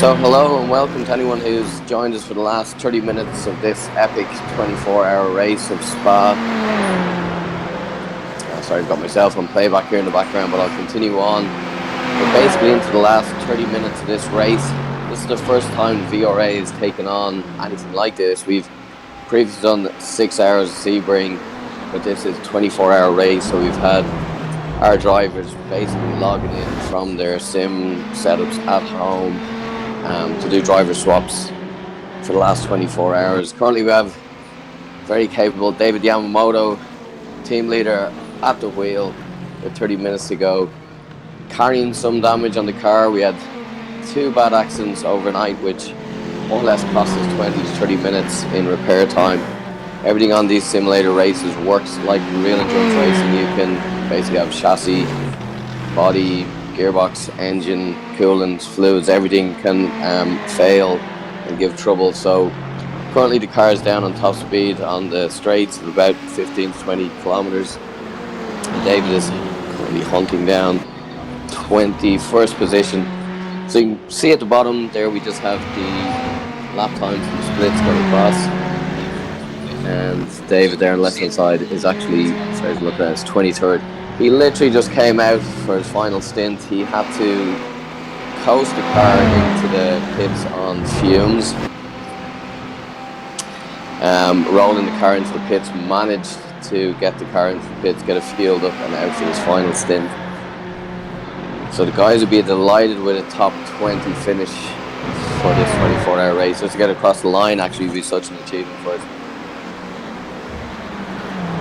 So hello and welcome to anyone who's joined us for the last 30 minutes of this epic 24-hour race of Spa. Sorry, I've got myself on playback here in the background, but I'll continue on. We're basically into the last 30 minutes of this race. This is the first time VRA has taken on anything like this. We've previously done 6 hours of Sebring, but this is a 24-hour race, so we've had our drivers basically logging in from their sim setups at home to do driver swaps for the last 24 hours. Currently we have very capable David Yamamoto, team leader, at the wheel with 30 minutes to go, carrying some damage on the car. We had 2 bad accidents overnight, which more or less cost us 20 to 30 minutes in repair time. Everything on these simulator races works like real endurance racing. You can basically have chassis, body, gearbox, engine, coolant, fluids, everything can fail and give trouble. So currently the car is down on top speed on the straights at about 15 to 20 kilometers. David is currently hunting down 21st position. So you can see at the bottom there we just have the lap times and the splits going across. And David there on the left hand side is actually, sorry, looking at his 23rd. He literally just came out for his final stint. He had to coast the car into the pits on fumes. Rolling the car into the pits, managed to get the car into the pits, get it fueled up and out for his final stint. So the guys would be delighted with a top 20 finish for this 24-hour race. Just to get across the line actually would be such an achievement for us.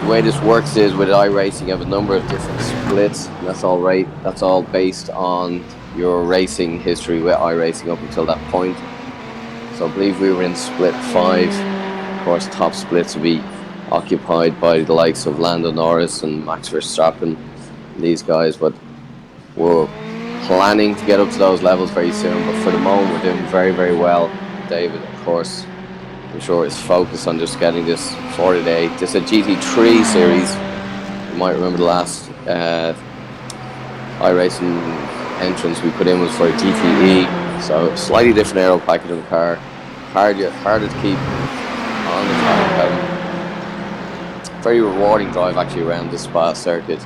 The way this works is with iRacing you have a number of different splits, and that's all right. That's all based on your racing history with iRacing up until that point. So I believe we were in split 5. Of course, top splits will be occupied by the likes of Lando Norris and Max Verstappen, these guys, but we're planning to get up to those levels very soon. But for the moment we're doing very, very well. David, of course, I'm sure is focused on just getting this for today. This is a GT3 series. You might remember the last iRacing entrance we put in was for a GTE, so slightly different aero package on the car, harder to keep on the track. Very rewarding drive actually around this Spa circuit.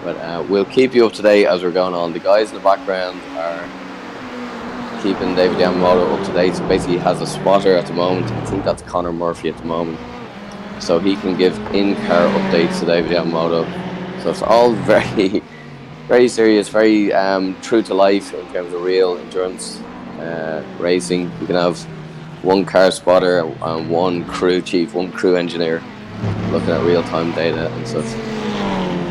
But we'll keep you up to date as we're going on. The guys in the background are keeping David Yamamoto up to date. So basically he has a spotter at the moment. I think that's Connor Murphy at the moment. So he can give in-car updates to David Yamamoto. So it's all very, very serious, very true to life in terms of real endurance racing. You can have one car spotter and one crew chief, one crew engineer looking at real-time data and such.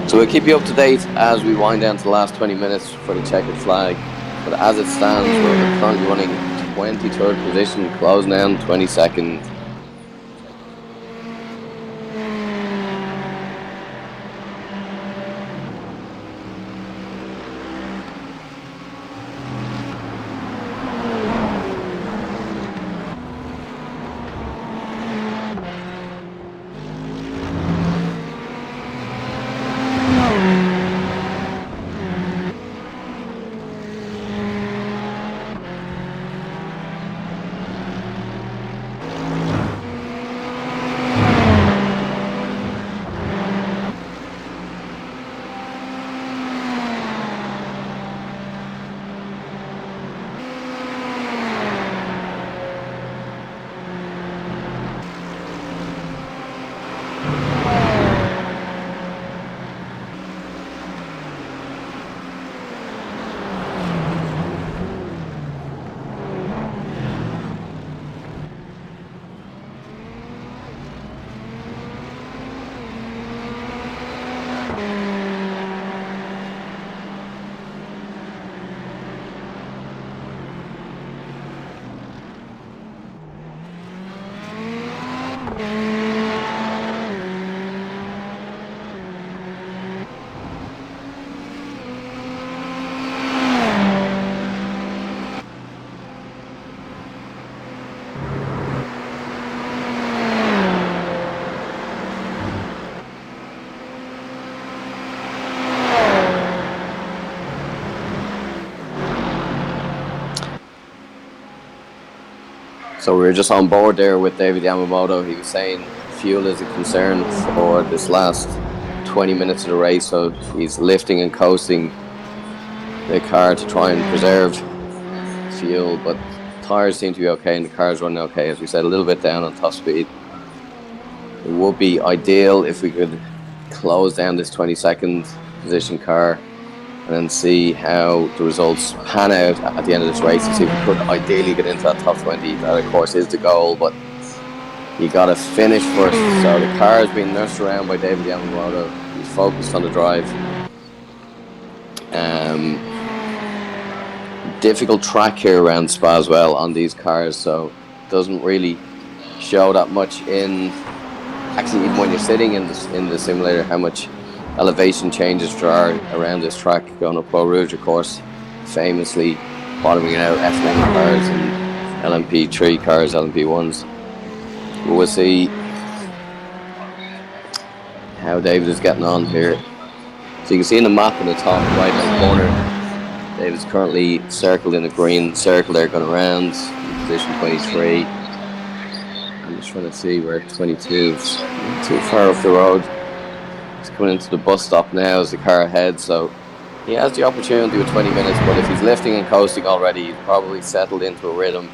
So we'll keep you up to date as we wind down to the last 20 minutes for the checkered flag. But as it stands, we're currently running 23rd position, closing down 22nd. So we were just on board there with David Yamamoto. He was saying fuel is a concern for this last 20 minutes of the race, so he's lifting and coasting the car to try and preserve fuel, but tires seem to be okay and the car's running okay. As we said, a little bit down on top speed. It would be ideal if we could close down this 22nd position car and then see how the results pan out at the end of this race and see if we could ideally get into that top 20. That, of course, is the goal, but you got to finish first. So the car is being nursed around by David Yamamoto. He's focused on the drive. Difficult track here around Spa as well on these cars, so it doesn't really show that much in, actually, even when you're sitting in the simulator, how much elevation changes there are around this track going up Eau Rouge, of course, famously bottoming out F9 cars and LMP3 cars, LMP1s. But we'll see how David is getting on here. So you can see in the map in the top right hand corner, David's currently circled in a green circle there, going around in position 23. I'm just trying to see where 22 is too far up the road. He's coming into the bus stop now as the car ahead, so he has the opportunity with 20 minutes, but if he's lifting and coasting already, he's probably settled into a rhythm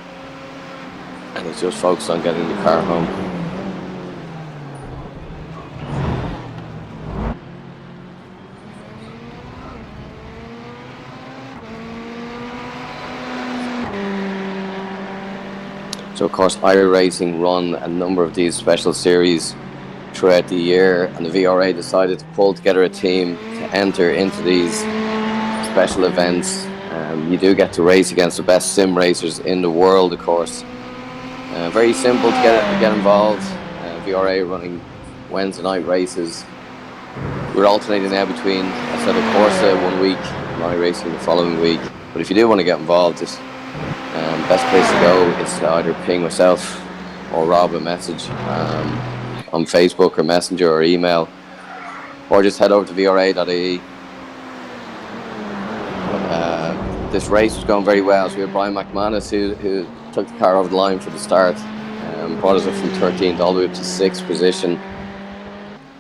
and he's just focused on getting the car home. So of course iRacing run a number of these special series throughout the year, and the VRA decided to pull together a team to enter into these special events. You do get to race against the best sim racers in the world, of course. Very simple to get involved. VRA running Wednesday night races. We're alternating now between, I said, a Corsa 1 week and iRacing the following week. But if you do want to get involved, just best place to go is to either ping myself or Rob a message on Facebook or Messenger or email, or just head over to VRA.ie. This race was going very well, so we had Brian McManus who took the car over the line for the start, brought us up from 13th all the way up to 6th position,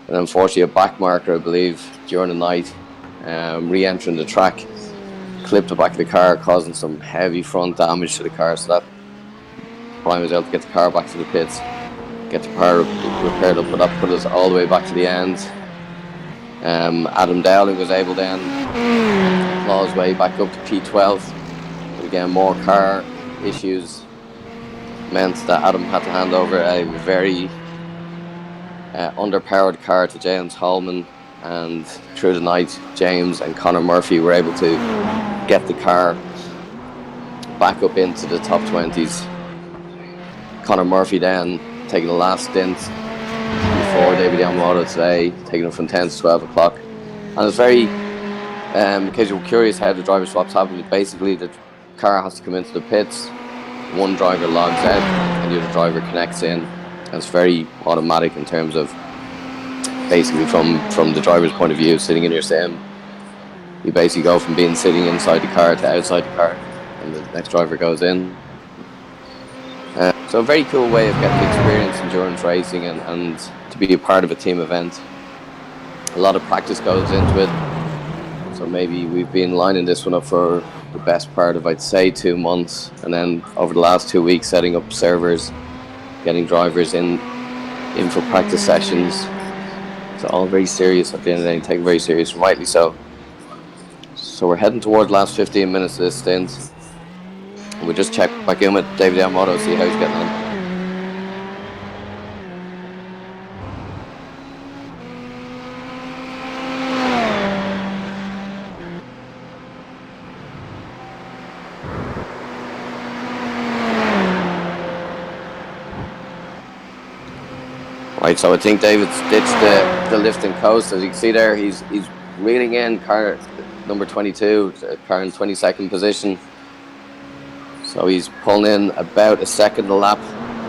and unfortunately a back marker, I believe, during the night, re-entering the track, clipped the back of the car, causing some heavy front damage to the car, so that Brian was able to get the car back to the pits, get the car repaired up, but that put us all the way back to the end. Adam Dowling was able then to claw his way back up to P12, but again more car issues meant that Adam had to hand over a very underpowered car to James Holman, and through the night James and Conor Murphy were able to get the car back up into the top 20s. Conor Murphy then taking the last stint before David Yamamoto today, taking it from 10 to 12 o'clock. And it's very, in case you're curious how the driver swaps happen, basically the car has to come into the pits, one driver logs out and the other driver connects in, and it's very automatic in terms of basically from the driver's point of view, sitting in your sim, you basically go from being sitting inside the car to outside the car, and the next driver goes in. So a very cool way of getting to experience endurance racing and to be a part of a team event. A lot of practice goes into it, so maybe we've been lining this one up for the best part of, I'd say, 2 months, and then over the last 2 weeks setting up servers, getting drivers in for practice sessions. It's all very serious at the end of the day, taken very serious, and rightly so. So we're heading towards the last 15 minutes of this stint. We'll just check back in with David Yamamoto, see how he's getting on. Right, so I think David's ditched the lift and coast. As you can see there, he's reeling in car number 22, car in 22nd position. So he's pulling in about a second a lap.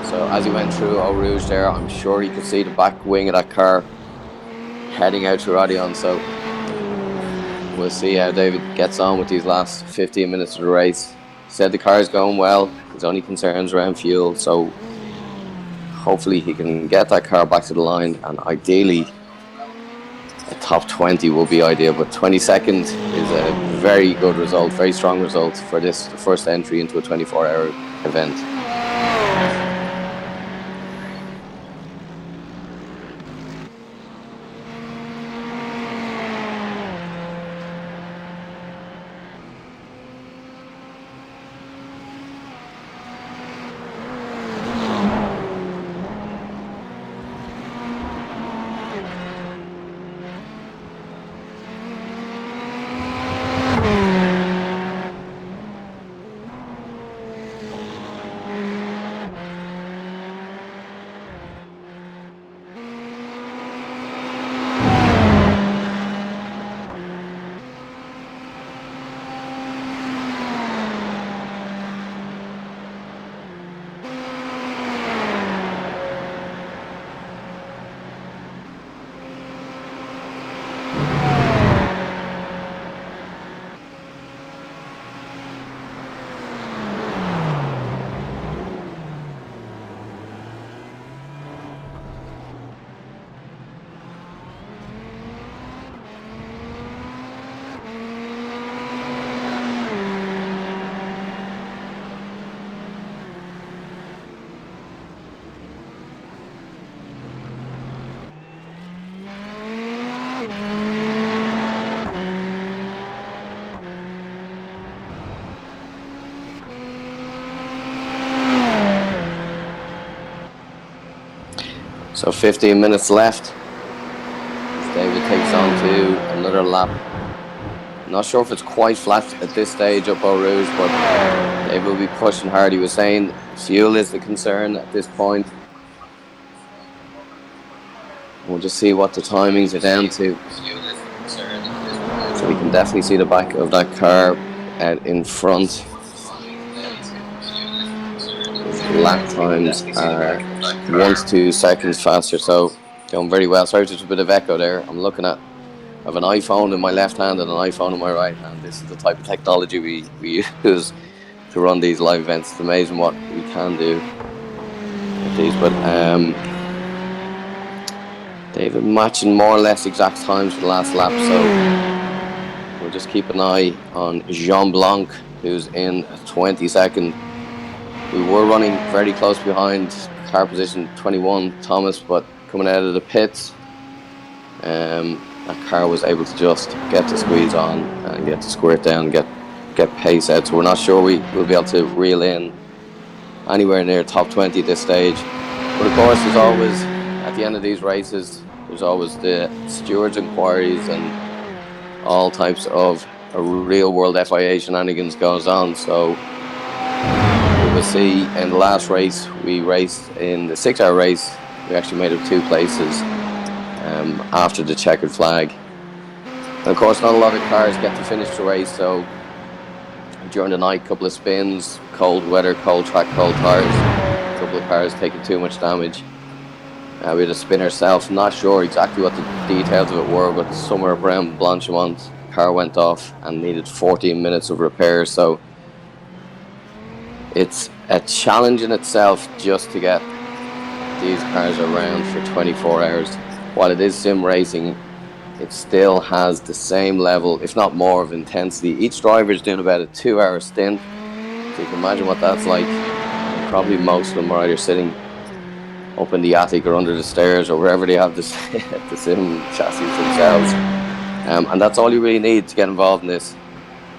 So as he went through Eau Rouge there, I'm sure he could see the back wing of that car heading out to Rodion. So we'll see how David gets on with these last 15 minutes of the race. He said the car is going well. His only concerns around fuel, so hopefully he can get that car back to the line, and ideally a top 20 will be ideal, but 22nd is a very good result, very strong result for this, the first entry into a 24-hour event. So 15 minutes left as David takes on to another lap. Not sure if it's quite flat at this stage up Eau Rouge, but David will be pushing hard. He was saying fuel is the concern at this point. We'll just see what the timings are down to. So we can definitely see the back of that car out in front. Lap times are 1 to 2 seconds faster, so going very well. Sorry, just a bit of echo there. I'm looking at, I have an iPhone in my left hand and an iPhone in my right hand. This is the type of technology we use to run these live events. It's amazing what we can do with these. But David matching more or less exact times for the last lap, so we'll just keep an eye on Jean Blanc, who's in 22nd. We were running very close behind car position 21, Thomas, but coming out of the pits, that car was able to just get the squeeze on and get the squirt down, get pace out. So we're not sure we'll be able to reel in anywhere near top 20 at this stage. But of course, there's always, at the end of these races, there's always the stewards' inquiries and all types of real world FIA shenanigans goes on. So we'll see. In the last race we raced, in the 6-hour race, we actually made up 2 places after the checkered flag. And of course, not a lot of cars get to finish the race, so during the night, a couple of spins, cold weather, cold track, cold tires, a couple of cars taking too much damage. We had a spin ourselves, not sure exactly what the details of it were, but somewhere around Blanchimont, car went off and needed 14 minutes of repair. So it's a challenge in itself just to get these cars around for 24 hours. While it is sim racing, it still has the same level, if not more, of intensity. Each driver is doing about a 2-hour stint, so you can imagine what that's like. And probably most of them are either sitting up in the attic or under the stairs or wherever they have the sim chassis themselves. And that's all you really need to get involved in this.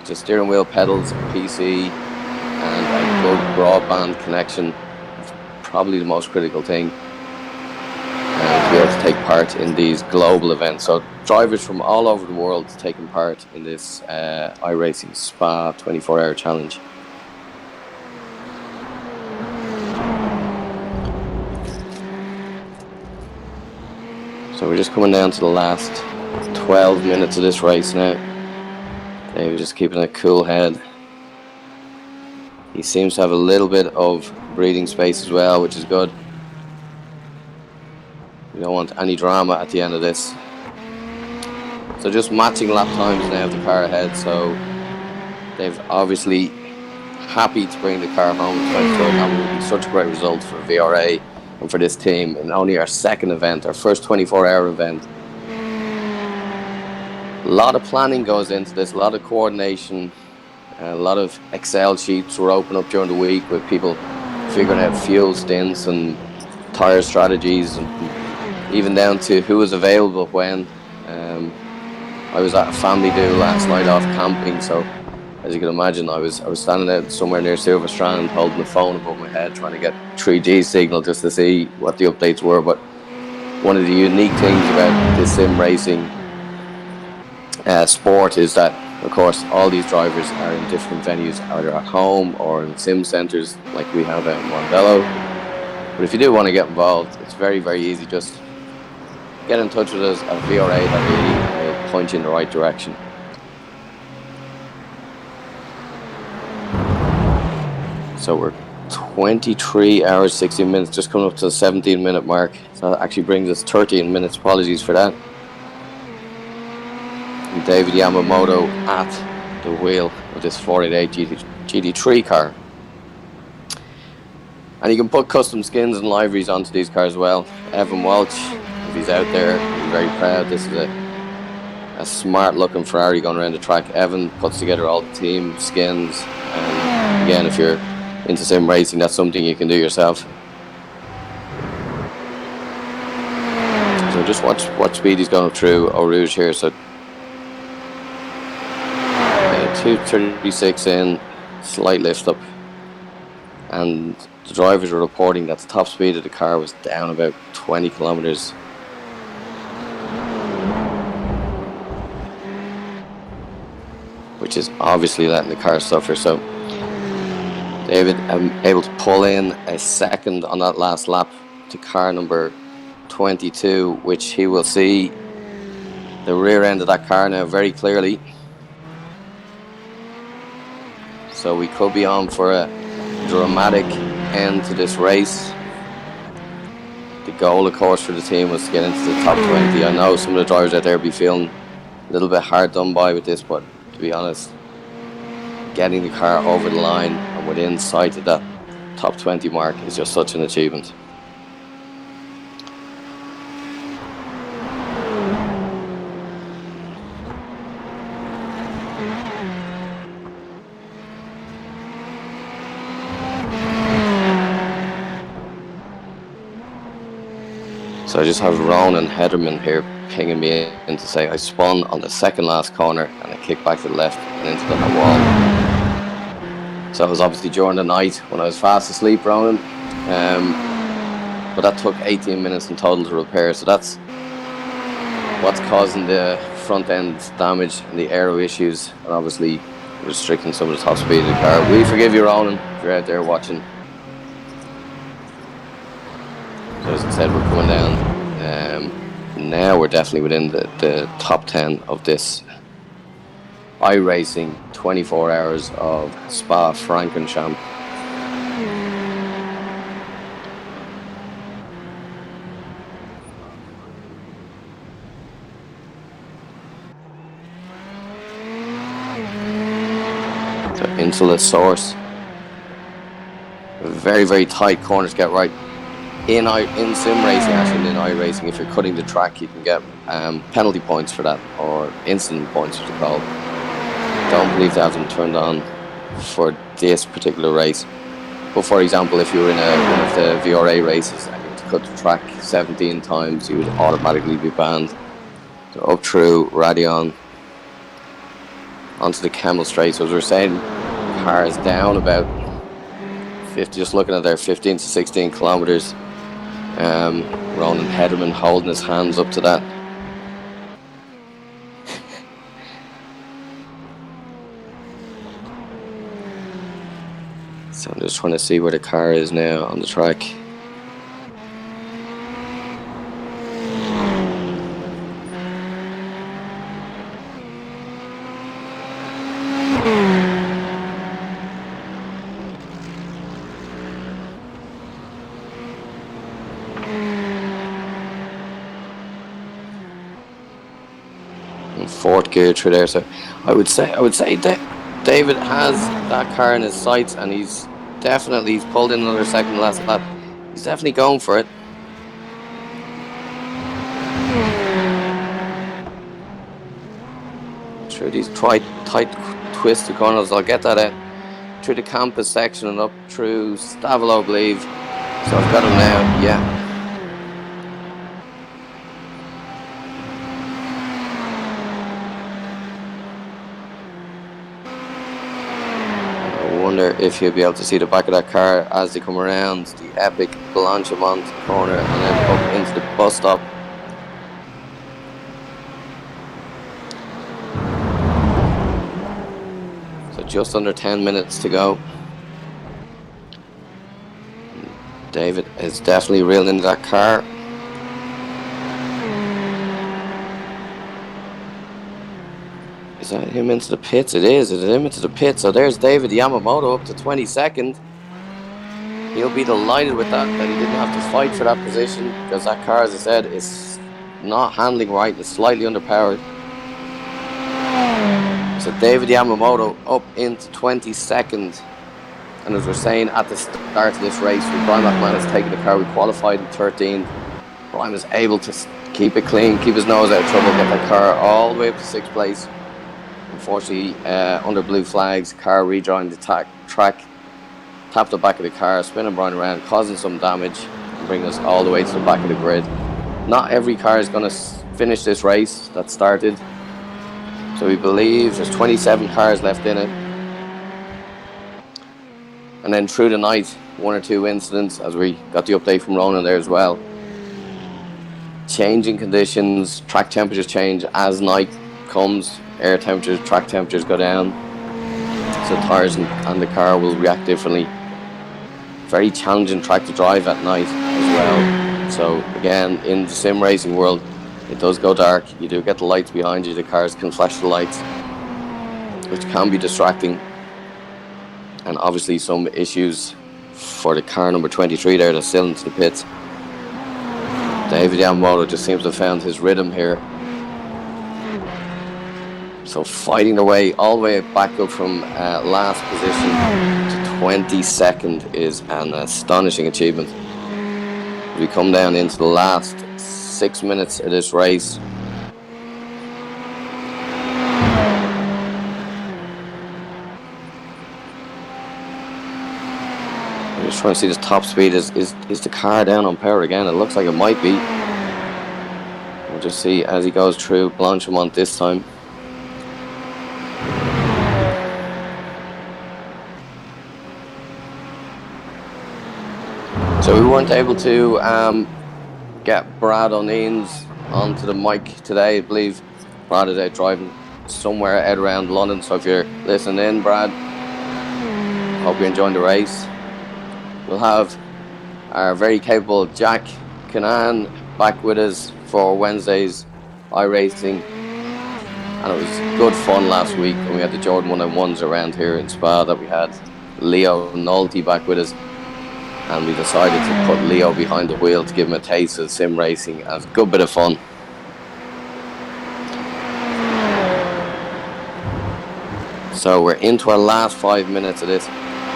Just steering wheel, pedals, PC, and a good broadband connection. That's probably the most critical thing to be able to take part in these global events. So drivers from all over the world taking part in this iRacing Spa 24-hour challenge. So we're just coming down to the last 12 minutes of this race now. David just keeping a cool head. He seems to have a little bit of breathing space as well, which is good. We don't want any drama at the end of this. So just matching lap times now of the car ahead. So they've obviously happy to bring the car home in 23rd. That would be such a great result for VRA and for this team. And only our second event, our first 24-hour event. A lot of planning goes into this, a lot of coordination, a lot of Excel sheets were open up during the week with people figuring out fuel stints and tire strategies, and even down to who was available when. I was at a family do last night off camping, so as you can imagine, I was standing out somewhere near Silver Strand holding the phone above my head trying to get 3G signal just to see what the updates were. But one of the unique things about this sim racing sport is that, of course, all these drivers are in different venues, either at home or in sim centres like we have out in Mondello. But if you do want to get involved, it's very, very easy. Just get in touch with us at VRA.ie and we'll point you in the right direction. So we're 23 hours, 16 minutes, just coming up to the 17-minute mark. So that actually brings us 13 minutes. Apologies for that. And David Yamamoto at the wheel of this 488 GT3 car. And you can put custom skins and liveries onto these cars as well. Evan Welch, if he's out there, he'll be very proud. This is a smart looking Ferrari going around the track. Evan puts together all the team skins. And again, if you're into sim racing, that's something you can do yourself. So just watch what speed he's going through Eau Rouge here. So 236 in, slight lift up, and the drivers were reporting that the top speed of the car was down about 20 kilometers. Which is obviously letting the car suffer. So David able to pull in a second on that last lap to car number 22, which he will see the rear end of that car now very clearly. So we could be on for a dramatic end to this race. The goal, of course, for the team was to get into the top 20. I know some of the drivers out there will be feeling a little bit hard done by with this, but to be honest, getting the car over the line and within sight of that top 20 mark is just such an achievement. So I just have Ronan Hederman here pinging me in to say I spun on the second last corner and I kicked back to the left and into the wall. So it was obviously during the night when I was fast asleep, Ronan. But that took 18 minutes in total to repair. So that's what's causing the front end damage and the aero issues, and obviously restricting some of the top speed of the car. We forgive you, Ronan, if you're out there watching. So as I said, we're coming down. Now we're definitely within the top 10 of this iRacing 24 hours of Spa-Francorchamps. So into the source. Very, very tight corners to get right. In sim racing, actually in iRacing, if you're cutting the track, you can get penalty points for that, or incident points, as they're called. Don't believe they have them turned on for this particular race. But for example, if you were in one of the VRA races and you had to cut the track 17 times, you would automatically be banned. So up through Radion onto the Camel Straight. So as we were saying, the car is down about 50, just looking at there, 15 to 16 kilometers. Ronan Hederman holding his hands up to that. So I'm just trying to see where the car is now on the track. Fourth gear through there, so I would say that David has that car in his sights, and he's pulled in another second last lap. He's definitely going for it. Through these tight twisted corners, I'll get that out. Through the campus section and up through Stavilo, I believe. So I've got him now, yeah. I wonder if you'll be able to see the back of that car as they come around the epic Blanchimont corner and then up into the bus stop. So just under 10 minutes to go. David is definitely reeling into that car. Is that him into the pits? It is. It is him into the pits. So there's David Yamamoto up to 22nd. He'll be delighted with that he didn't have to fight for that position, because that car, as I said, is not handling right. It's slightly underpowered. So David Yamamoto up into 22nd. And as we're saying at the start of this race, Brian McMahon has taken the car. We qualified in 13th. Brian was able to keep it clean, keep his nose out of trouble, get that car all the way up to 6th place. Unfortunately, under blue flags, car rejoined the track, tapped the back of the car, spinning Brian around, causing some damage, and bringing us all the way to the back of the grid. Not every car is going to finish this race that started. So we believe there's 27 cars left in it. And then through the night, 1 or 2 incidents, as we got the update from Ronan there as well. Changing conditions, track temperatures change as night comes. Air temperatures, track temperatures go down. So tires and the car will react differently. Very challenging track to drive at night as well. So again, in the sim racing world, it does go dark. You do get the lights behind you. The cars can flash the lights, which can be distracting. And obviously some issues for the car number 23 there that's still into the pits. David Yamamoto just seems to have found his rhythm here. So fighting their way all the way back up from last position to 22nd is an astonishing achievement. We come down into the last 6 minutes of this race. I'm just trying to see this top speed. Is the car down on power again? It looks like it might be. We'll just see as he goes through Blanchimont this time. So we weren't able to get Brad O'Neill's onto the mic today. I believe Brad is out driving somewhere out around London. So if you're listening in, Brad, hope you're enjoying the race. We'll have our very capable Jack Canan back with us for Wednesday's iRacing. And it was good fun last week when we had the Jordan 101s around here in Spa that we had Leo Nolte back with us. And we decided to put Leo behind the wheel to give him a taste of sim racing. It was a good bit of fun. So we're into our last 5 minutes of this.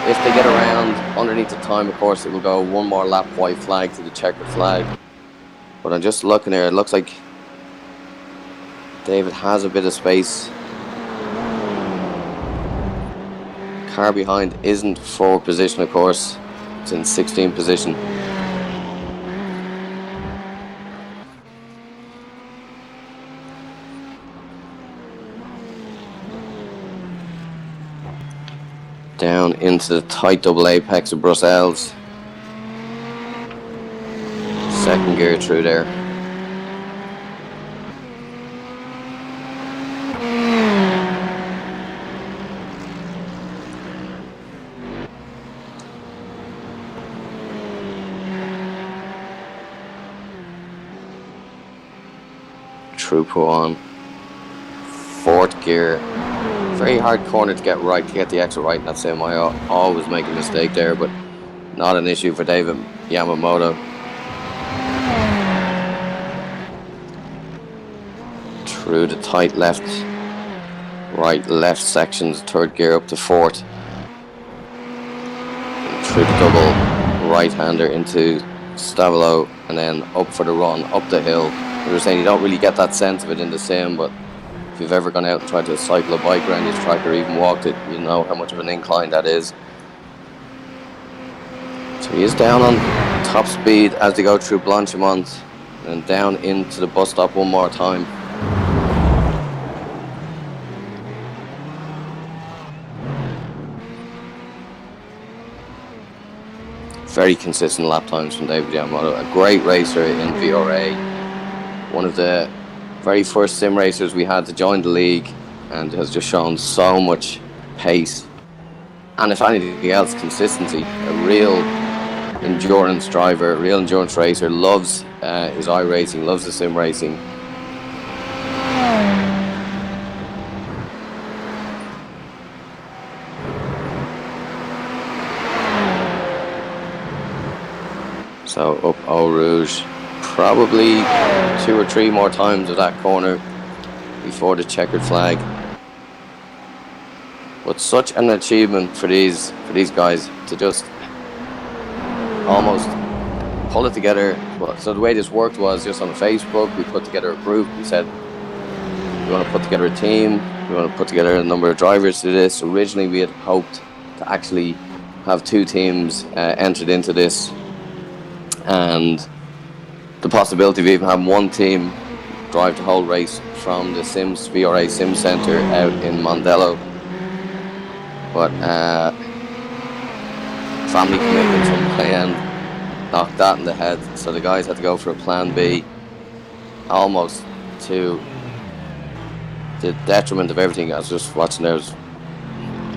If they get around underneath the time, of course, it will go one more lap white flag to the checkered flag. But I'm just looking here. It looks like David has a bit of space. Car behind isn't forward position, of course. It's in 16th position. Down into the tight double apex of Brussels. Second gear through there. True pull on. Fourth gear. Very hard corner to get right, to get the exit right. That's him. I always make a mistake there, but not an issue for David Yamamoto. Through the tight left right, left sections, third gear up to fourth. And through the double right-hander into Stavilo, and then up for the run, up the hill. We were saying you don't really get that sense of it in the sim, but if you've ever gone out and tried to cycle a bike around this track or even walked it, you know how much of an incline that is. So he is down on top speed as they go through Blanchimont and down into the bus stop one more time. Very consistent lap times from David Yamamoto. A great racer in VRA. One of the very first sim racers we had to join the league, and has just shown so much pace. And if anything else, consistency. A real endurance driver, a real endurance racer. Loves his iRacing, loves the sim racing. So up Eau Rouge, probably 2 or 3 more times of that corner before the checkered flag. But such an achievement for these guys to just almost pull it together. So the way this worked was just on Facebook, we put together a group. We said, we want to put together a team. We want to put together a number of drivers to this. Originally, we had hoped to actually have 2 teams entered into this, and the possibility of even having one team drive the whole race from the VRA Sim Centre out in Mondello. But family commitments on my end knocked that in the head, so the guys had to go for a plan B, almost to the detriment of everything. I was just watching there,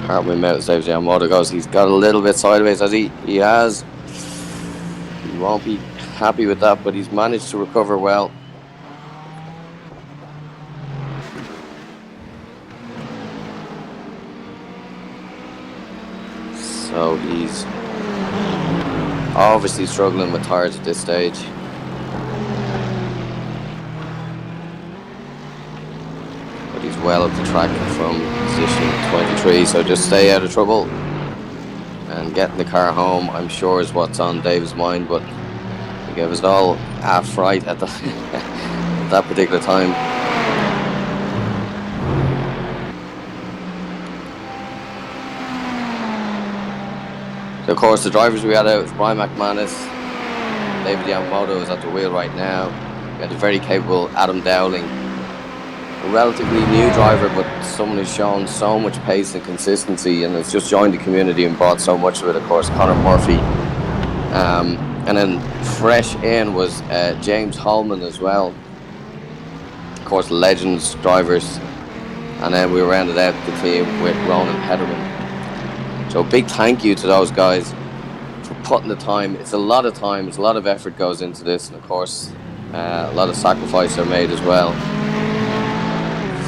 heart in my mouth as David Yamamoto goes. He's got a little bit sideways, as he has. He won't be happy with that, but he's managed to recover well. So he's obviously struggling with tires at this stage. But he's well up the track from position 23, so just stay out of trouble. And getting the car home, I'm sure, is what's on Dave's mind, but he gave us all half right at that particular time. So of course, the drivers we had out was Brian McManus, David Yamamoto is at the wheel right now. We had a very capable Adam Dowling, a relatively new driver, but someone who's shown so much pace and consistency and has just joined the community and brought so much of it. Of course, Conor Murphy. And then fresh in was James Holman as well. Of course, legends drivers. And then we rounded out the team with Ronan Hederman. So big thank you to those guys for putting the time. It's a lot of time, it's a lot of effort goes into this, and of course a lot of sacrifice are made as well.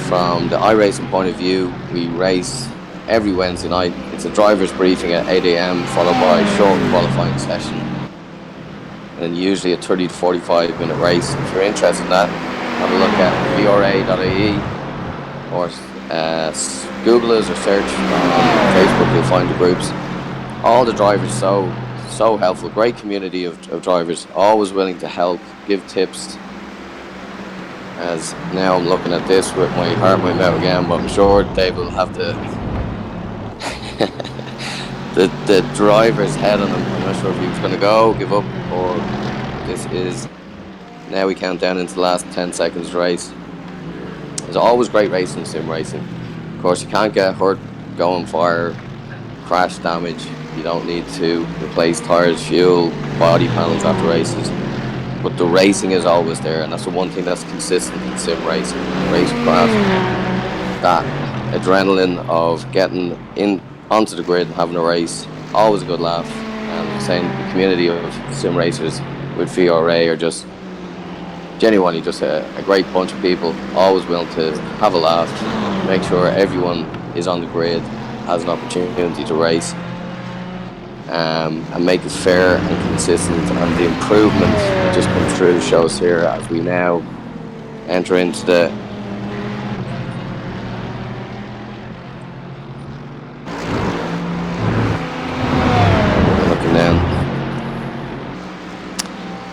From the iRacing point of view, we race every Wednesday night. It's a driver's briefing at 8 AM followed by a short qualifying session, and then usually a 30 to 45 minute race. If you're interested in that, have a look at VRA.ie or Google us or search on Facebook, you'll find the groups. All the drivers so helpful, great community of drivers, always willing to help, give tips. As now I'm looking at this with my heart in my mouth again, but I'm sure Dave will have the driver's head on him. I'm not sure if he was going to go, give up, or this is, now we count down into the last 10 seconds race. There's always great racing, sim racing. Of course, you can't get hurt, go on fire, crash damage. You don't need to replace tires, fuel, body panels after races. But the racing is always there, and that's the one thing that's consistent in sim racing, racecraft. That adrenaline of getting in onto the grid, having a race, always a good laugh. And I'm saying the community of sim racers with VRA are just genuinely just a great bunch of people, always willing to have a laugh, make sure everyone is on the grid, has an opportunity to race, and make it fair and consistent. And the improvement that just comes through shows here as we now enter into the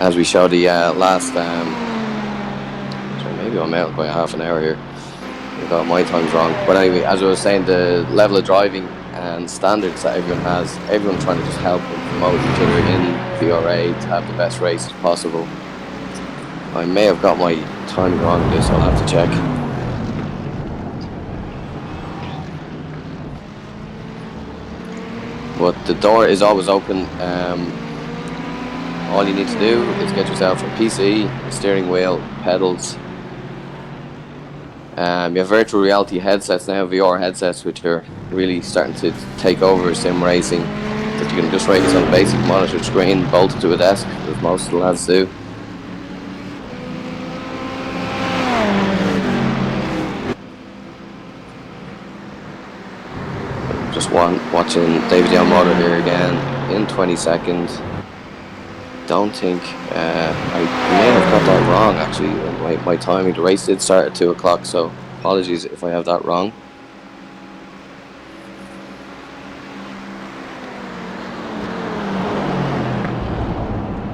as we showed the last. So maybe I'm out by half an hour here. I got my times wrong. But anyway, as I was saying, the level of driving and standards that everyone has, everyone trying to just help and promote each other in VRA to have the best races possible. I may have got my time wrong with this, I'll have to check. But the door is always open. All you need to do is get yourself a PC, a steering wheel, pedals. You have virtual reality headsets now, VR headsets, which are really starting to take over sim racing. That you can just race on a basic monitor screen bolted to a desk, as most of the lads do. Just watching David Yamamoto here again in 20 seconds. Don't think I may have got that wrong actually. My timing, the race did start at 2 o'clock, so apologies if I have that wrong.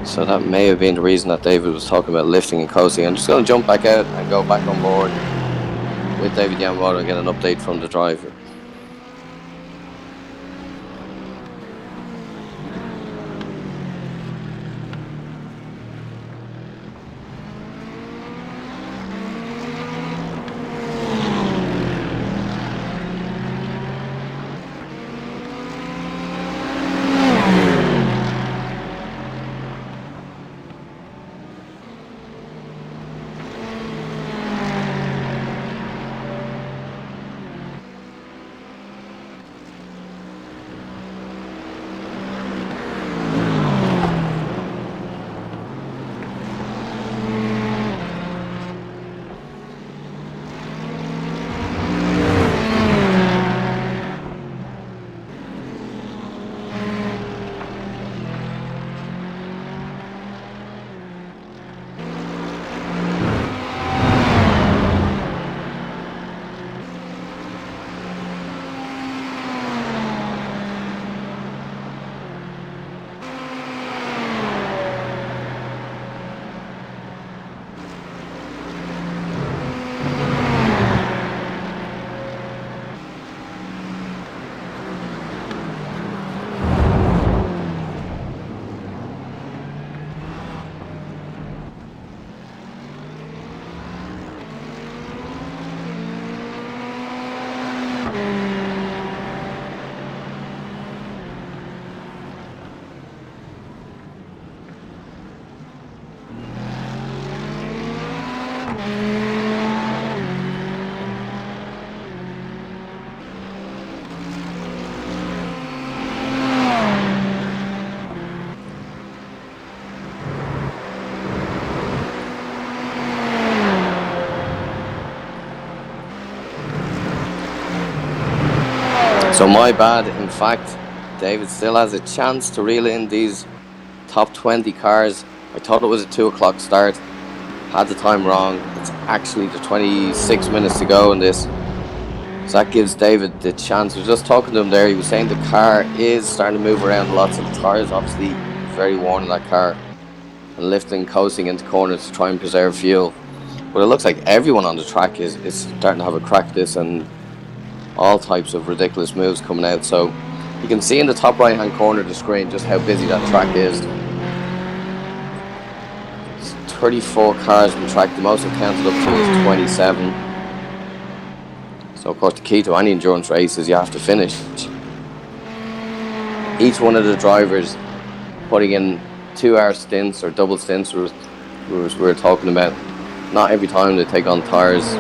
So that may have been the reason that David was talking about lifting and coasting. I'm just going to jump back out and go back on board with David Yamamoto and get an update from the driver. So my bad, in fact, David still has a chance to reel in these top 20 cars. I thought it was a 2 o'clock start, had the time wrong. It's actually the 26 minutes to go in this. So that gives David the chance. I was just talking to him there, he was saying the car is starting to move around lots, and the tyres obviously very worn in that car. And lifting, coasting into corners to try and preserve fuel. But it looks like everyone on the track is starting to have a crack at this, and all types of ridiculous moves coming out. So you can see in the top right hand corner of the screen just how busy that track is. It's 34 cars on the track, the most I've counted up to is 27. So of course the key to any endurance race is you have to finish. Each one of the drivers putting in 2-hour stints or double stints we're talking about. Not every time they take on tyres.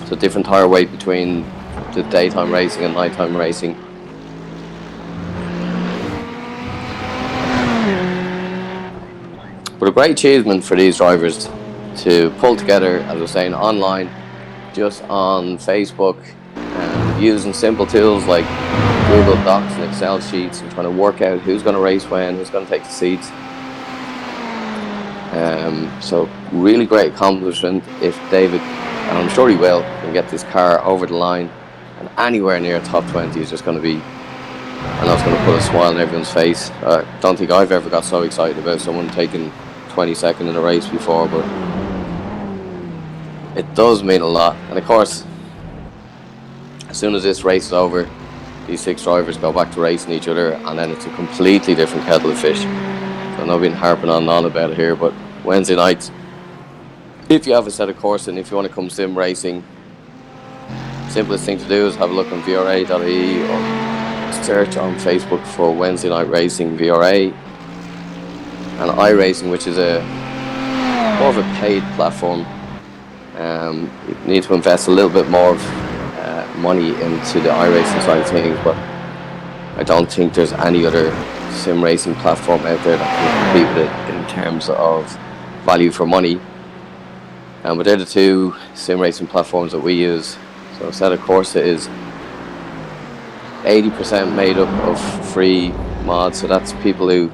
So different tyre weight between the daytime racing and nighttime racing. But a great achievement for these drivers to pull together, as I was saying, online, just on Facebook, and using simple tools like Google Docs and Excel sheets, and trying to work out who's going to race when, who's going to take the seats. So really great accomplishment if David, and I'm sure he will, can get this car over the line and anywhere near top 20 is just going to be and that's going to put a smile on everyone's face. I don't think I've ever got so excited about someone taking 22nd in a race before, but it does mean a lot. And of course, as soon as this race is over, these 6 drivers go back to racing each other, and then it's a completely different kettle of fish. So I know I've been harping on and on about it here, but Wednesday nights, if you have a set of course and if you want to come sim racing, simplest thing to do is have a look on VRA.ie or search on Facebook for Wednesday Night Racing VRA, and iRacing, which is more of a paid platform. You need to invest a little bit more of money into the iRacing side of things, but I don't think there's any other sim racing platform out there that can compete with it in terms of value for money. But they're the 2 sim racing platforms that we use. So Set of Corsa is 80% made up of free mods, so that's people who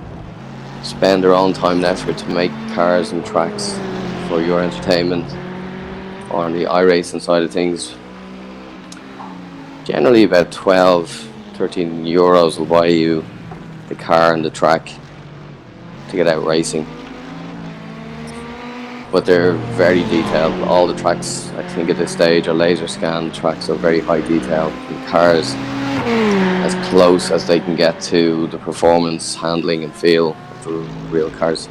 spend their own time and effort to make cars and tracks for your entertainment. Or on the iRacing side of things, generally about 12-13 euros will buy you the car and the track to get out racing. But they're very detailed. All the tracks, I think at this stage, are laser scanned tracks, so very high detail. And cars as close as they can get to the performance, handling and feel of the real cars.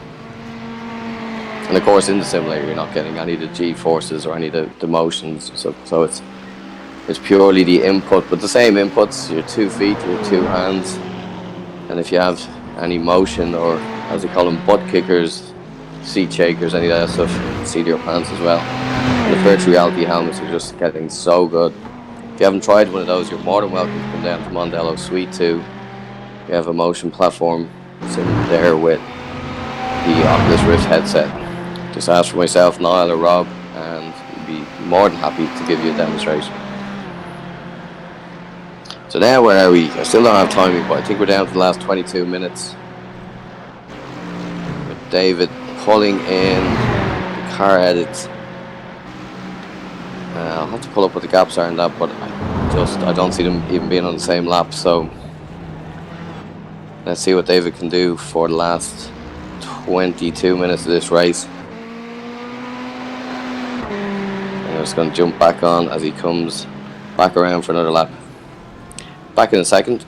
And of course in the simulator you're not getting any of the G-forces or any of the motions, so it's purely the input, but the same inputs, your 2 feet, your 2 hands, and if you have any motion, or as they call them, butt kickers, seat shakers, any of that stuff, seat of your pants as well. And the virtual reality helmets are just getting so good. If you haven't tried one of those, you're more than welcome to come down to Mondello Suite 2. We have a motion platform sitting there with the Oculus Rift headset. Just ask for myself, Niall or Rob, and we'd be more than happy to give you a demonstration. So now where are we? I still don't have timing, but I think we're down to the last 22 minutes. With David pulling in the car edits. I'll have to pull up what the gaps are in that, but I don't see them even being on the same lap. So let's see what David can do for the last 22 minutes of this race. And I'm just going to jump back on as he comes back around for another lap. Back in a second.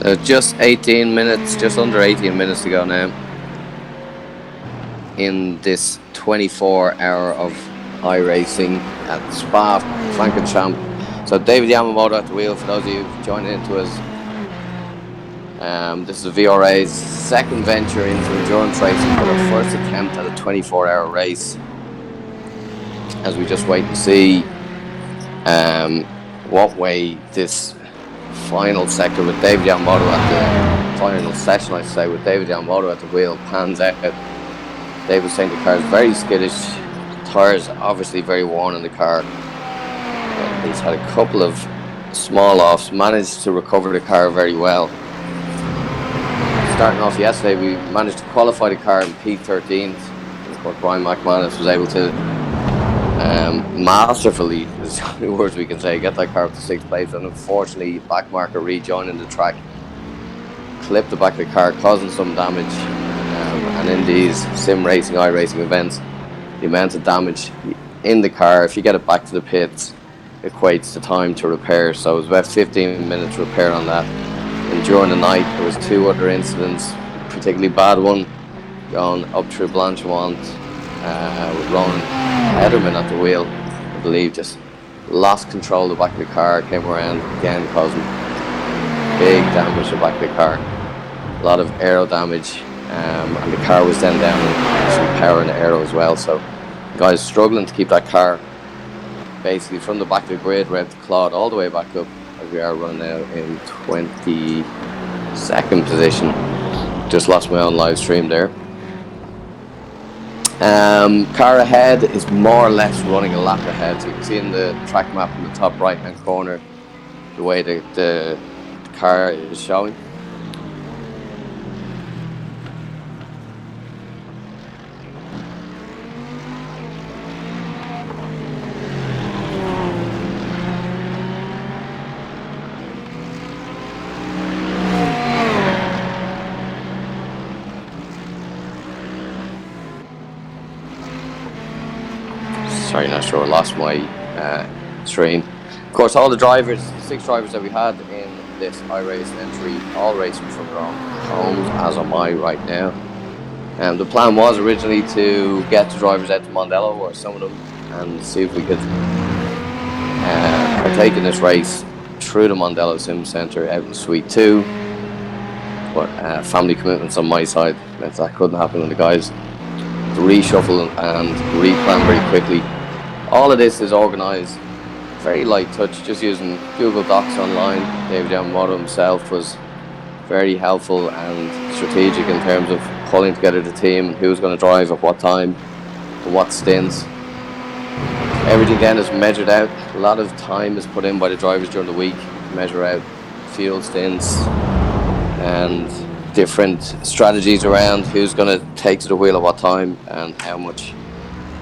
So just 18 minutes, just under 18 minutes to go now in this 24-hour of iRacing at Spa-Francorchamps. So David Yamamoto at the wheel, for those of you joining into us. This is VRA's second venture into endurance racing, but our first attempt at a 24-hour race, as we just wait and see what way this final sector with David Yamamoto at the final session, I say, with David Yamamoto at the wheel pans out. David was saying the car is very skittish, tyres obviously very worn in the car. He's had a couple of small offs, managed to recover the car very well. Starting off yesterday, we managed to qualify the car in P13. Of course, Brian McManus was able to masterfully, is the only words we can say, get that car up to 6th place. And unfortunately, backmarker rejoining the track clipped the back of the car, causing some damage. And in these sim racing, iRacing events, the amount of damage in the car, if you get it back to the pits, equates to time to repair. So it was about 15 minutes repair on that. And during the night, there was 2 other incidents, particularly bad one going up through Blanchimont with Ronan Ederman at the wheel. I believe just lost control of the back of the car, came around again, causing big damage to the back of the car. A lot of aero damage, and the car was then down in some power and aero as well. So the guys struggling to keep that car basically from the back of the grid, right to Claude, all the way back up. We are running now in 22nd position. Just lost my own live stream there. Car ahead is more or less running a lap ahead. So you can see in the track map in the top right hand corner the way the car is showing. Sorry, not sure, I lost my stream. Of course, all the drivers, 6 drivers that we had in this iRacing entry, all racing from their own homes, as am I right now. The plan was originally to get the drivers out to Mondello, or some of them, and see if we could partake in this race through the Mondello Sim Centre out in Suite 2. But family commitments on my side meant that couldn't happen, and the guys to reshuffle and replan very quickly. All of this is organised very light touch, just using Google Docs online. David Yamamoto himself was very helpful and strategic in terms of pulling together the team, who's going to drive at what time, and what stints. Everything then is measured out. A lot of time is put in by the drivers during the week to measure out field stints and different strategies around who's going to take to the wheel at what time and how much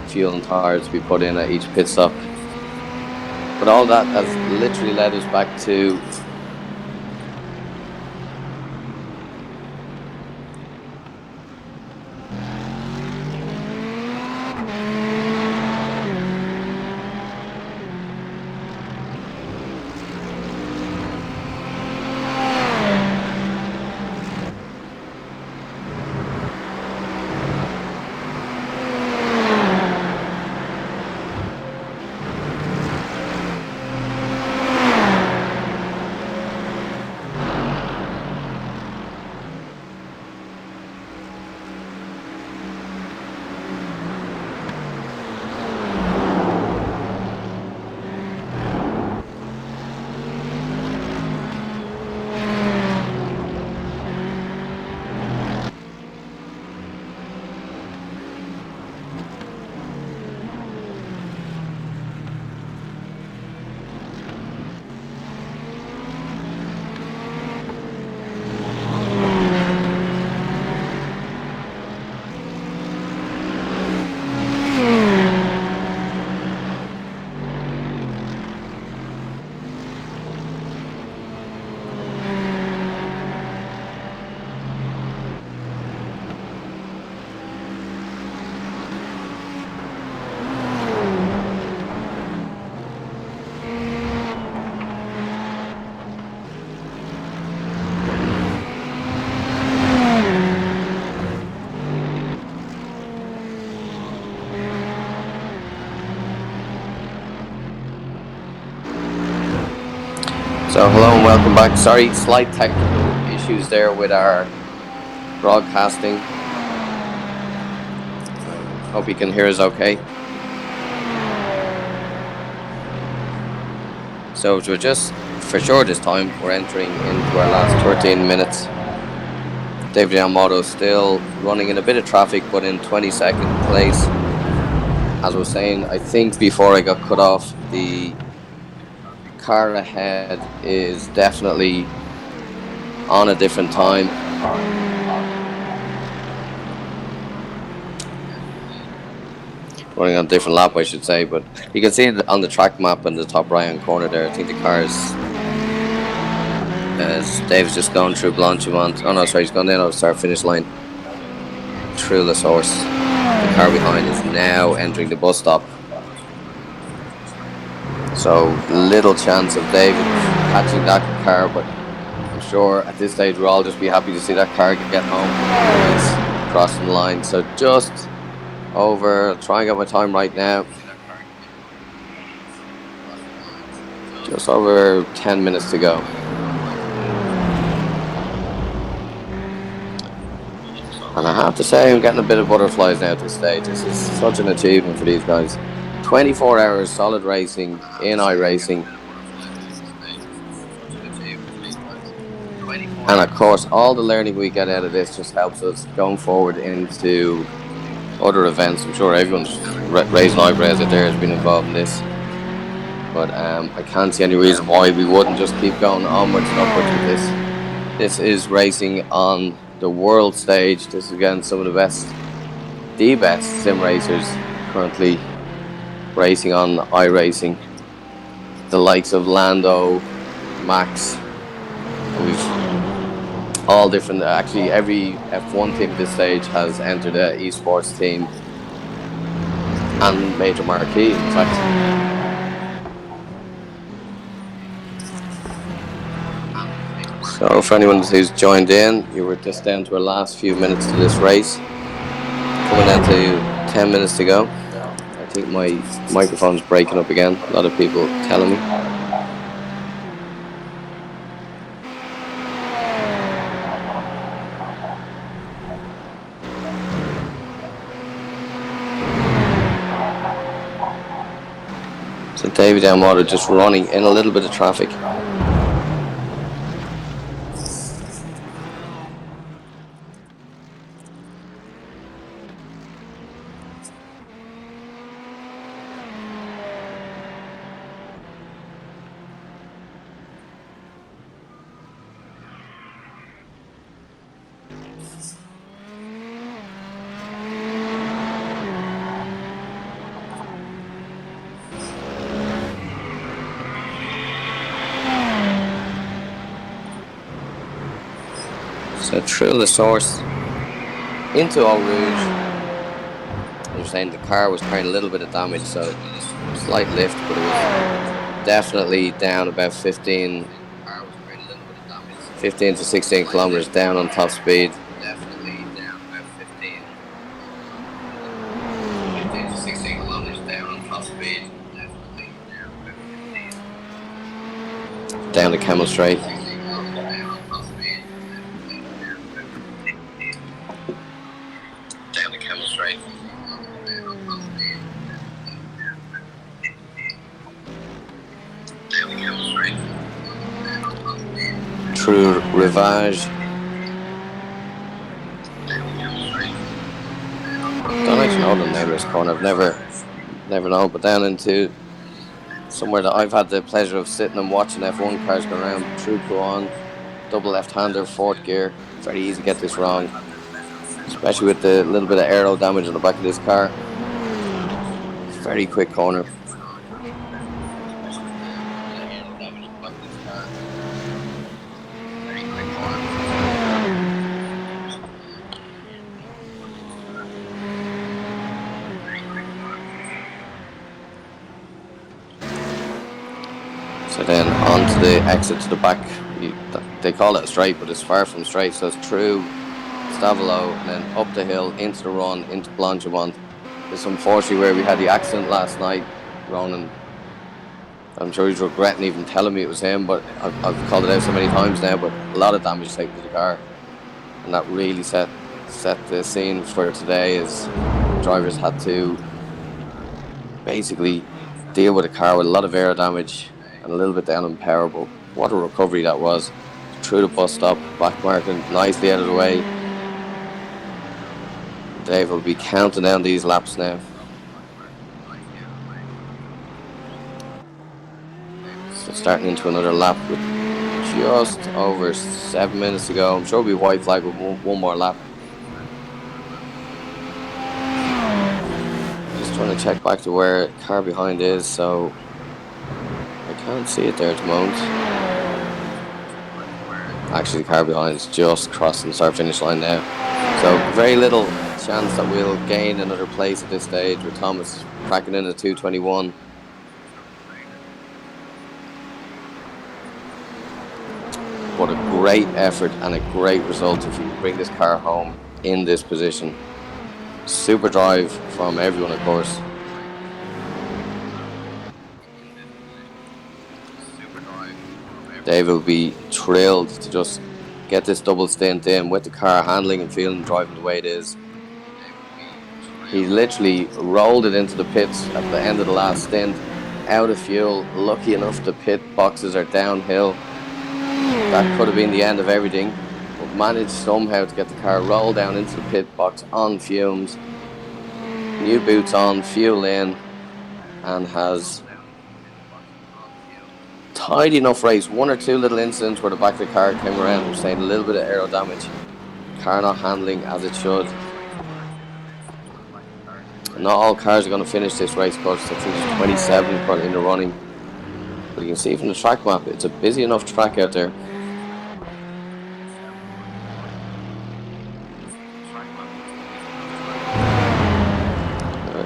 fuel and tyres to be put in at each pit stop. But all that has literally led us back to So hello and welcome back. Sorry, slight technical issues there with our broadcasting. Hope you can hear us okay. So we're just, for sure this time, we're entering into our last 13 minutes. Digital-Motorsports still running in a bit of traffic, but in 22nd place. As I was saying, I think before I got cut off, the car ahead is definitely on a different time. Running on a different lap, I should say, but you can see it on the track map in the top right hand corner there. I think the car is, as Dave's just gone through Blanchimont. Oh no, sorry, he's gone in on the start finish line through the source. The car behind is now entering the bus stop. So little chance of David catching that car, but I'm sure at this stage we'll all just be happy to see that car get home. He's crossing the line. So just over, I'll try and get my time right now. Just over 10 minutes to go. And I have to say, I'm getting a bit of butterflies now at this stage. This is such an achievement for these guys. 24 hours solid racing in iRacing. And of course, all the learning we get out of this just helps us going forward into other events. I'm sure everyone's raising eyebrows out there has been involved in this. But I can't see any reason why we wouldn't just keep going onwards and upwards with this. This is racing on the world stage. This is again some of the best sim racers currently racing on iRacing. The likes of Lando, Max. We've all different. Actually, every F1 team at this stage has entered an esports team and major marquee. In fact. So for anyone who's joined in, you were just down to our last few minutes to this race. Coming down to 10 minutes to go. I think my microphone's breaking up again. A lot of people telling me. So Digital-Motorsports just running in a little bit of traffic. So through the source into Eau Rouge. I was saying the car was carrying a little bit of damage, so slight lift, but it was definitely down about 15 to 16 kilometers down on top speed. Down to Camel Straight. Through Rivage. Don't actually know the name of this corner. I've never known, but down into somewhere that I've had the pleasure of sitting and watching F1 cars go around. Through Kuan, double left-hander, fourth gear. Very easy to get this wrong, especially with the little bit of aero damage on the back of this car. Very quick corner. So then onto the exit to the back. They call it a straight, but it's far from straight. So it's through Stavolo and then up the hill into the run into Blanchimont. It's unfortunately where we had the accident last night. Ronan I'm sure he's regretting even telling me it was him, but I've called it out so many times now. But a lot of damage taken to the car, and that really set the scene for today. As drivers had to basically deal with a car with a lot of air damage and a little bit down in power. But what a recovery that was! Through the bus stop, back marking nicely out of the way. Dave will be counting down these laps now. So starting into another lap with just over 7 minutes to go. I'm sure it'll be white flag with one more lap. Just trying to check back to where car behind is, so I can't see it there at the moment. Actually, the car behind is just crossing the start finish line now. So very little chance that we'll gain another place at this stage, with Thomas cracking in at 2:21. But a great effort and a great result if you bring this car home in this position. Super drive from everyone, of course. Dave will be thrilled to just get this double stint in with the car handling and feeling driving the way it is. He literally rolled it into the pits at the end of the last stint, out of fuel. Lucky enough the pit boxes are downhill. That could have been the end of everything, but managed somehow to get the car rolled down into the pit box on fumes, new boots on, fuel in, and has tidy enough race. One or two little incidents where the back of the car came around. We're saying a little bit of aero damage, car not handling as it should. Not all cars are going to finish this race course. I think there's 27 probably in the running, but you can see from the track map it's a busy enough track out there.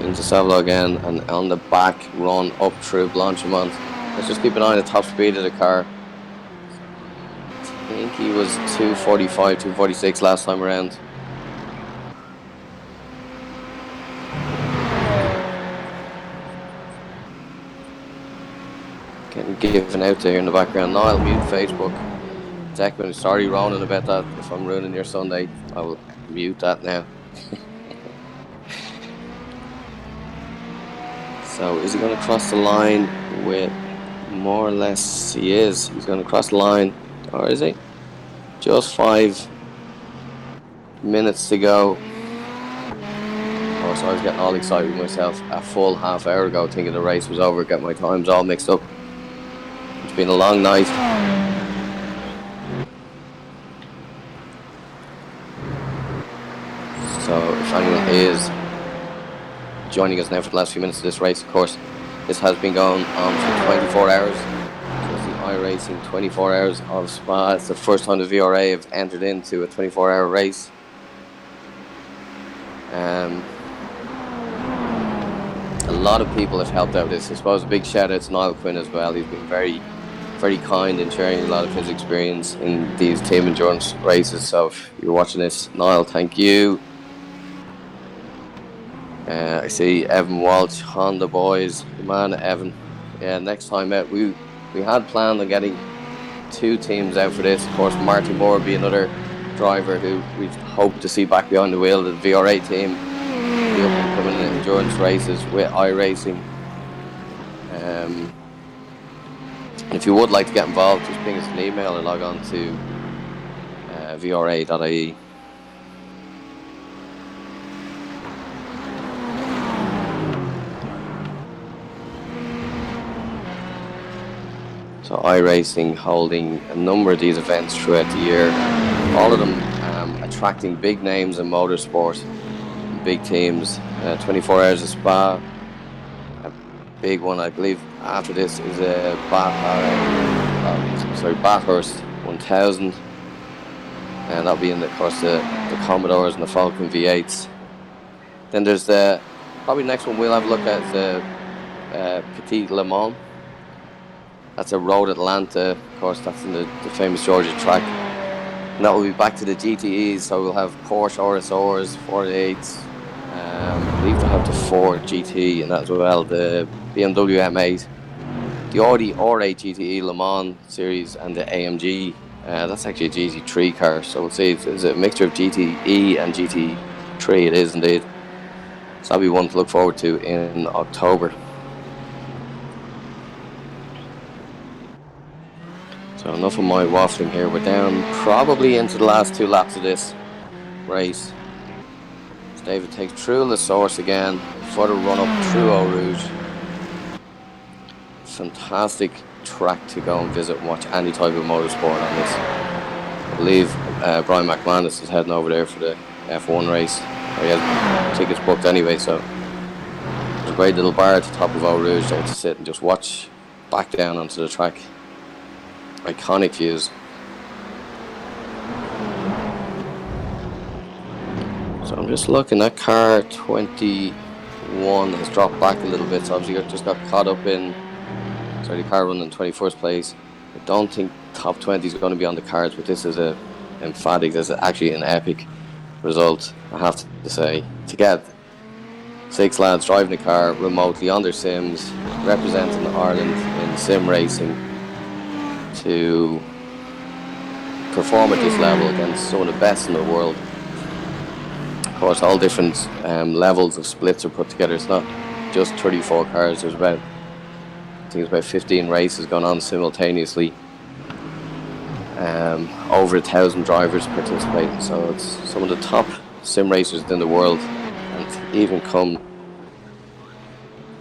Into Savla again, and on the back run up through Blanchimont. Let's just keep an eye on the top speed of the car. I think he was 245, 246 last time around. Getting given out there in the background. Niall, mute Facebook. Declan, sorry Ronan about that. If I'm ruining your Sunday, I will mute that now. So is he going to cross the line with, more or less he is. He's going to cross the line, or is he? Just 5 minutes to go. Oh, so I was getting all excited with myself a full half hour ago, thinking the race was over, get my times all mixed up. It's been a long night. So if anyone is joining us now for the last few minutes of this race, of course, this has been going on for 24 hours. So it's the iRacing 24 hours of Spa. It's the first time the VRA have entered into a 24-hour race. A lot of people have helped out with this. I suppose a big shout out to Niall Quinn as well. He's been very, very kind in sharing a lot of his experience in these team endurance races. So if you're watching this, Niall, thank you. I see Evan Walsh, Honda boys, the man Evan. Yeah, next time out, we had planned on getting 2 teams out for this. Of course, Marty Moore will be another driver who we hope to see back behind the wheel of the VRA team. Be up and coming in endurance races with iRacing. If you would like to get involved, just ping us an email or log on to VRA.ie. So iRacing holding a number of these events throughout the year, all of them attracting big names in motorsport, big teams. 24 Hours of Spa, a big one, I believe. After this is a Bathurst 1000, and that'll be in of course the Commodores and the Falcon V8s. Then there's the probably next one we'll have a look at is the Petit Le Mans. That's a Road Atlanta, of course. That's in the famous Georgia track. And that will be back to the GTEs, so we'll have Porsche RSRs, 48s. I believe we'll have the Ford GT and that as well, the BMW M8. the Audi R8 GTE Le Mans series and the AMG. That's actually a GT3 car, so we'll see. It's a mixture of GTE and GT3. It is indeed. So that'll be one to look forward to in October. So enough of my waffling here. We're down probably into the last 2 laps of this race. So David takes through the source again for the run up through Eau Rouge. Fantastic track to go and visit and watch any type of motorsport on this. I believe Brian McManus is heading over there for the F1 race. Or he has tickets booked anyway, so there's a great little bar at the top of Eau Rouge there to sit and just watch back down onto the track. Iconic views. So I'm just looking at car 21 has dropped back a little bit, so obviously just got caught up in the car running 21st place. I don't think top 20 is going to be on the cards, but this is a emphatic, this is actually an epic result, I have to say. To get 6 lads driving the car remotely on their sims, representing Ireland in sim racing, to perform at this level against some of the best in the world. Of course, all different levels of splits are put together. It's not just 34 cars. There's about, I think it's about 15 races going on simultaneously. Over 1,000 drivers participating, so it's some of the top sim racers in the world, and to even come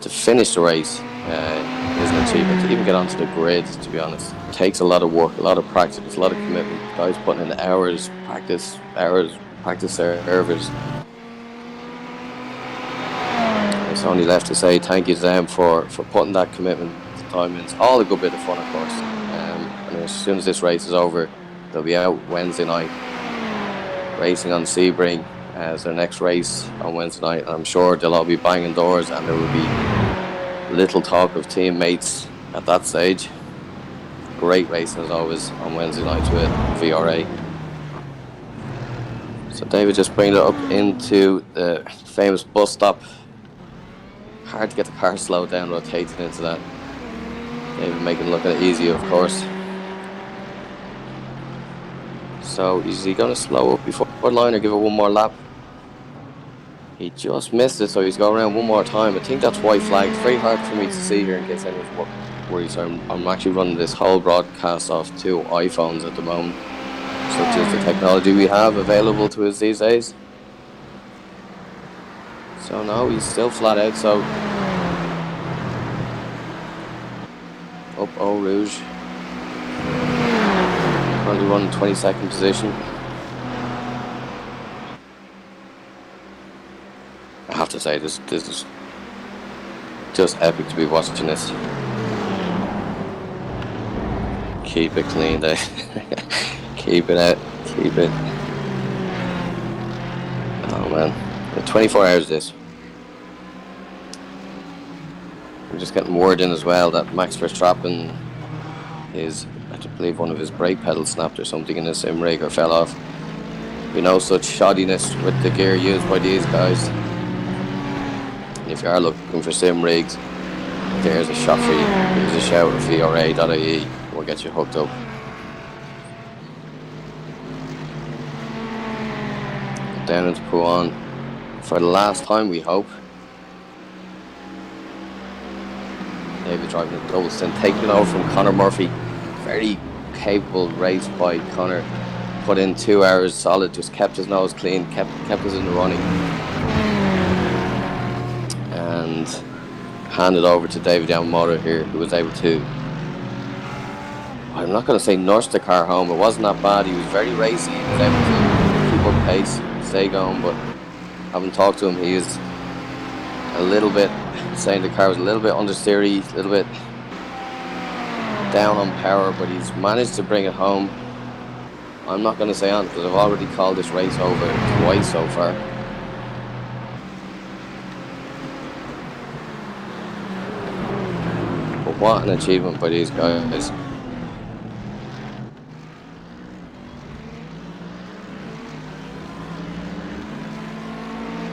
to finish the race is an achievement. To even get onto the grid, to be honest, it takes a lot of work, a lot of practice, a lot of commitment. Guys putting in hours, practice servers. It's only left to say thank you to them for putting that commitment time in. It's all a good bit of fun, of course. And as soon as this race is over, they'll be out Wednesday night racing on Sebring as their next race on Wednesday night. And I'm sure they'll all be banging doors, and there will be little talk of teammates at that stage. Great racing as always on Wednesday nights with VRA. So David just bringing it up into the famous bus stop. Hard to get the car slowed down, rotating into that. David making it look easy, of course. So is he going to slow up before the line or give it one more lap? He just missed it, so he's going around one more time. I think that's white flag. It's very hard for me to see here in case anyone's worried. So I'm actually running this whole broadcast off 2 iPhones at the moment, such as the technology we have available to us these days. So no, he's still flat out. So up Eau Rouge, currently running 22nd position. I have to say, this is just epic to be watching this. Keep it clean, Dave. Keep it out. Keep it. Oh man, 24 hours this. I'm just getting word in as well that Max Verstappen I believe one of his brake pedals snapped or something in his sim rig or fell off. We know such shoddiness with the gear used by these guys. And if you are looking for sim rigs, there's a shot for you. Give us a shout at VRA.ie. We'll get you hooked up. Down into Pouan for the last time, we hope. David driving a double stint, taking it over from Conor Murphy. Very capable race by Conor. Put in 2 hours solid, just kept his nose clean, kept us in the running. And handed over to David Yamamoto here, who was able to, I'm not going to say nurse the car home, it wasn't that bad. He was very racy, he was able to keep up pace, stay going, but having talked to him, he is a little bit saying the car was a little bit understeery, a little bit down on power, but he's managed to bring it home. I'm not going to say on because I've already called this race over twice so far. But what an achievement by these guys.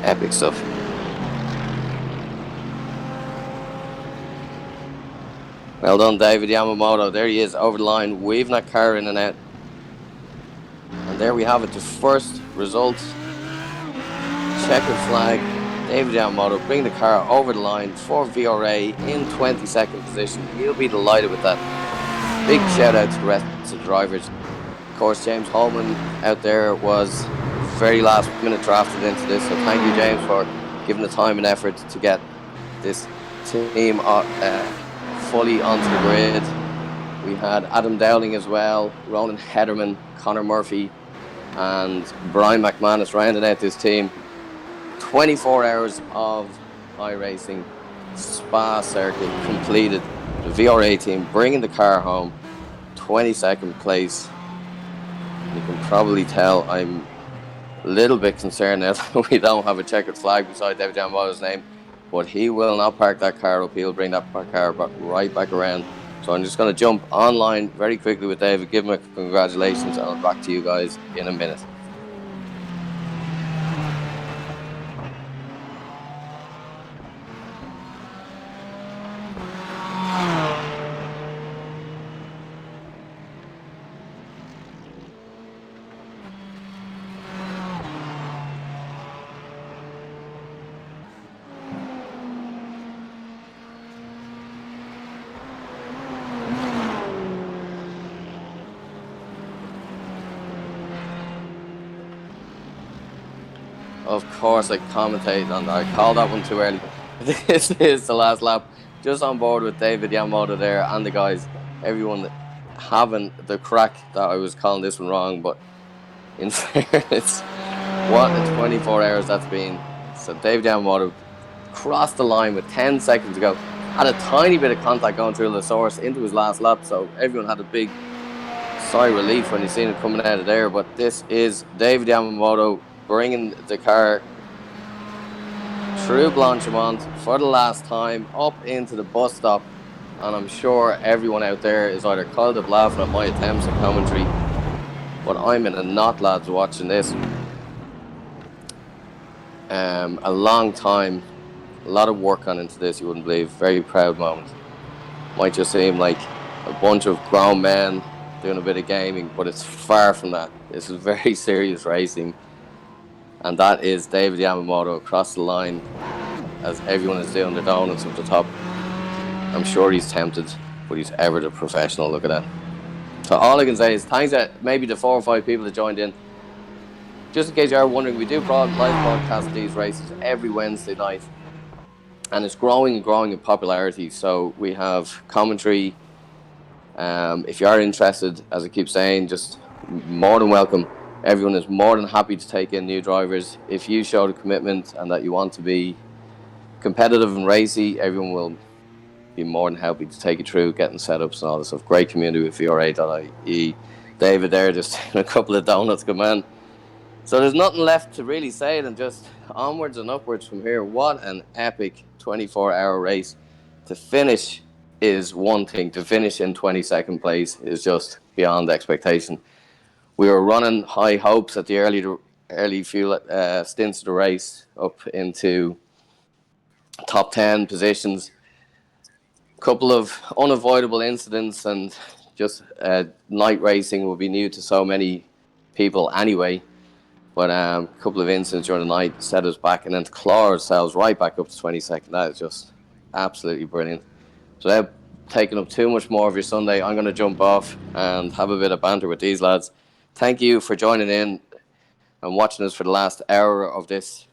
Epic stuff. Well done, David Yamamoto. There he is over the line, weaving that car in and out. And there we have it, the first result. Checkered flag. David Yamamoto bring the car over the line for VRA in 22nd position. He'll be delighted with that. Big shout out to the rest of the drivers. Of course, James Holman out there was very last minute drafted into this. So thank you, James, for giving the time and effort to get this team fully onto the grid. We had Adam Dowling as well, Ronan Hederman, Connor Murphy, and Brian McManus rounding out this team. 24 hours of iRacing Spa circuit completed. The VRA team bringing the car home, 22nd place. You can probably tell I'm a little bit concerned now that we don't have a checkered flag beside David Yamamoto's name, but he will not park that car up. He'll bring that car right back around. So I'm just going to jump online very quickly with David, give him a congratulations, and I'll back to you guys in a minute. Of course, I commentated on that. I called that one too early. This is the last lap. Just on board with David Yamamoto there and the guys. Everyone having the crack that I was calling this one wrong. But in fairness, what a 24 hours that's been. So David Yamamoto crossed the line with 10 seconds to go. Had a tiny bit of contact going through the source into his last lap. So everyone had a big sigh of relief when you seen it coming out of there. But this is David Yamamoto bringing the car through Blanchimont for the last time up into the bus stop, and I'm sure everyone out there is either called up laughing at my attempts at commentary, but I'm in a knot, lads, watching this. A long time, a lot of work gone into this, you wouldn't believe. Very proud moment. Might just seem like a bunch of grown men doing a bit of gaming, but it's far from that. This is very serious racing. And that is David Yamamoto across the line as everyone is doing their donuts up the top. I'm sure he's tempted, but he's ever the professional. Look at that. So all I can say is thanks to maybe the 4 or 5 people that joined in. Just in case you are wondering, we do live broadcast these races every Wednesday night. And it's growing and growing in popularity. So we have commentary. If you are interested, as I keep saying, just more than welcome. Everyone is more than happy to take in new drivers. If you show the commitment and that you want to be competitive and racy, everyone will be more than happy to take you through getting setups and all this stuff. Great community with VRA.ie. David there just a couple of donuts, good man. So there's nothing left to really say than just onwards and upwards from here. What an epic 24-hour race. To finish is one thing. To finish in 22nd place is just beyond expectation. We were running high hopes at the early few stints of the race up into top 10 positions. A couple of unavoidable incidents, and just night racing will be new to so many people anyway. But a couple of incidents during the night set us back, and then to claw ourselves right back up to 22nd, that is just absolutely brilliant. So without taking up too much more of your Sunday, I'm going to jump off and have a bit of banter with these lads. Thank you for joining in and watching us for the last hour of this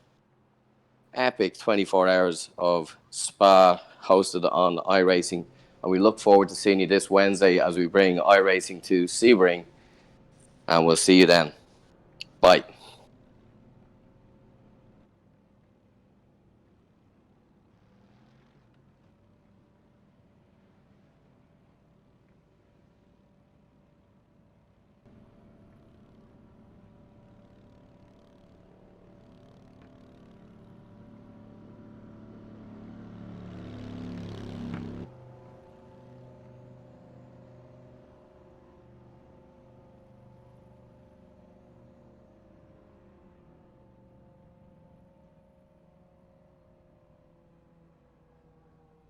epic 24 hours of Spa hosted on iRacing. And we look forward to seeing you this Wednesday as we bring iRacing to Sebring. And we'll see you then. Bye.